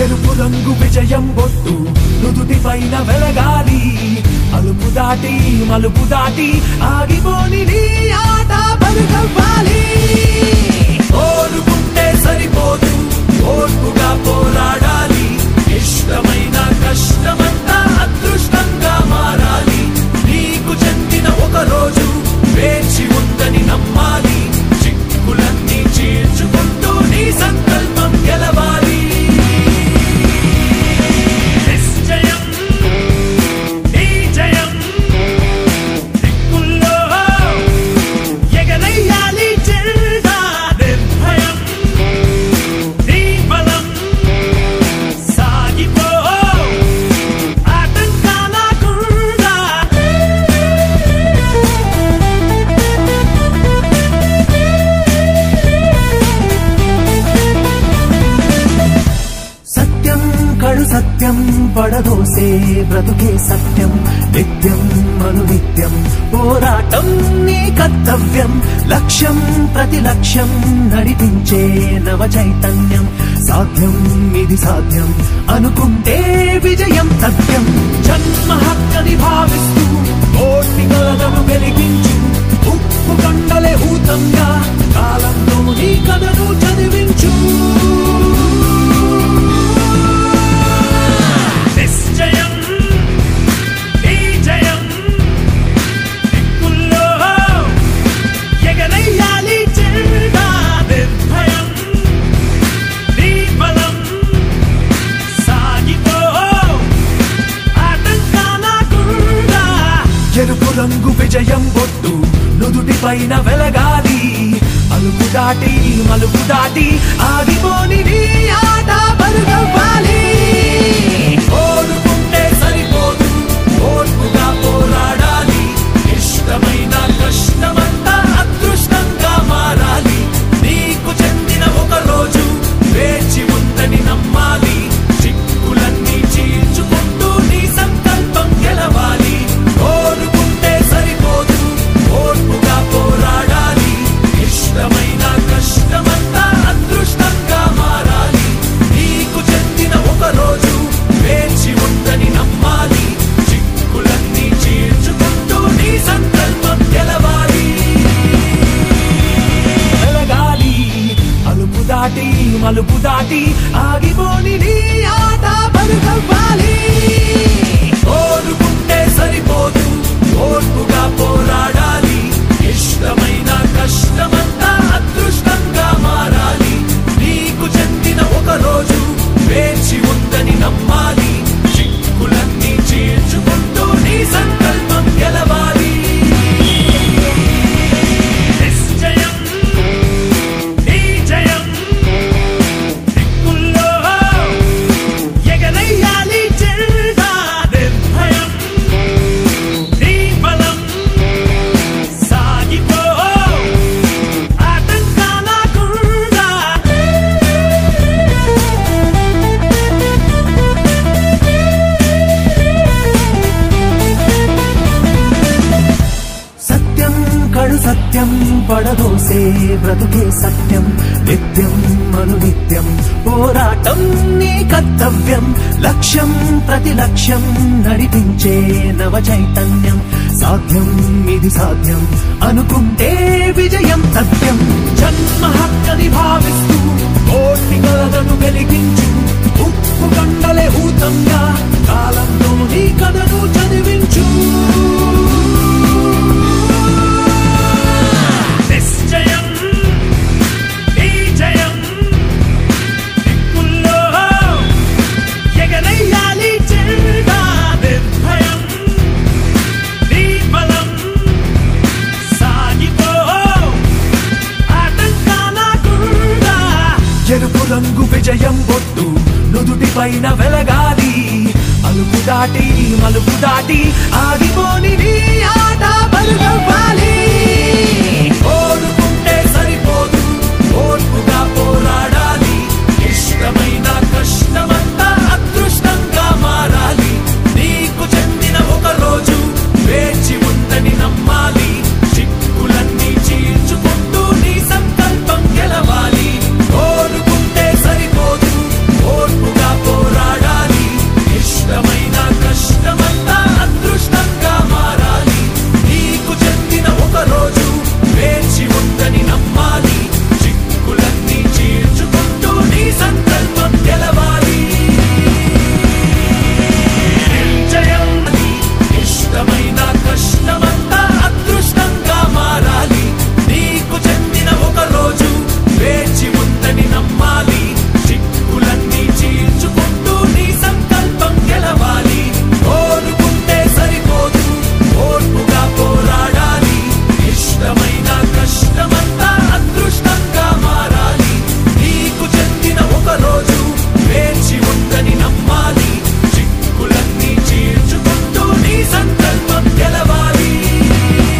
ఎరుపు రంగు విజయం బొట్టు నుదుటి పైన వెలగాలి అలుపు దాటి మలుపు దాటి ఆగిపోని నీ ఆట బరుగవ్వాలి ఓడుకుంటే సరిపోదు ఓర్పుగా పోరాడాలి ఇష్టమైన కష్టమంతా అదృష్టంగా మారాలి నీకు చెందిన ఒక రోజు వేచి ఉందని నమ్మాలి చిక్కులన్నీ చీల్చుకుంటూ నీ సంకల్పం గెలవాలి సత్యం పడదోసే బ్రతుకే సత్యం నిత్యం అనునిత్యం పోరాటం నీ కర్తవ్యం లక్ష్యం ప్రతి లక్ష్యం నడిపించే నవ చైతన్యం సాధ్యం ఇది సాధ్యం అనుకుంటే విజయం సత్యం జన్మ హక్కని భావిస్తూ కోటి కలలను వెలిగించు ఉప్పు కండలే ఊతంగా కాలంలో నీ కథను చదివించు ఎరుపు రంగు విజయం బొట్టు నుదుటి పైన వెలగాలి అలుపు దాటి మలుపు దాటి ఆగిపోని నీ ఆట బరుగవ్వాలి ఓడుకుంటే సరిపోదు ఓర్పుగా పోరాడాలి ఇష్టమైన కష్టమంతా అదృష్టంగా మారాలి నీకు చెందిన ఒక రోజు వేచి ఉందని నమ్మాలి చిక్కులన్నీ చీల్చుకుంటూ నీ సంకల్పం గెలవాలి ఓడుకుంటే సరిపోదు ఓర్పుగా పోరాడాలి ఇష్టమైన కష్టమంతా అదృష్టంగా మారాలి నీకు చెందిన ఒక రోజు వేచి ఉందని నమ్మాలి చిక్కులన్నీ చీల్చుకుంటూ నీ సంకల్పం గెలవాలి వెలగాలి అలుపు దాటి మలుపు దాటి ఆగిపోని నీ ఆట బరుగవ్వాలి ఓడుకుంటే సరిపోదు ఓర్పుగా పోరాడాలి ఇష్టమైన కష్టమంతా అదృష్టంగా మారాలి నీకు చెందిన ఒక రోజు వేచి ఉందని నమ్మాలి చిక్కులన్నీ చీల్చుకుంటూ నీ సంకల్పం గెలవాలి నిశ్చయం నీ జయం దిక్కుల్లో ఎగరేయాలి జెండా నిర్భయం నీ బలం సాగిపో ఆటంకాల గుండా సత్యం కడు సత్యం పడదోసే బ్రతుకే సత్యం నిత్యం అనునిత్యం పోరాటం నీ కర్తవ్యం లక్ష్యం ప్రతి లక్ష్యం నడిపించే నవ చైతన్యం సాధ్యం ఇది సాధ్యం అనుకుంటే విజయం సత్యం జన్మ హక్కని భావిస్తూ కోటి కలలను వెలిగించు ఉప్పు కండలే ఊతంగా కాలంలో నీ కథను చదివించు నిశ్చయం నీ జయం దిక్కుల్లో ఎగరేయాలి జెండా నిర్భయం నీ బలం సాగి నుడి పైన వెలగాలి మలుపు దాటి ఆగిపోని నీ ఆట బలుగవ్వాలి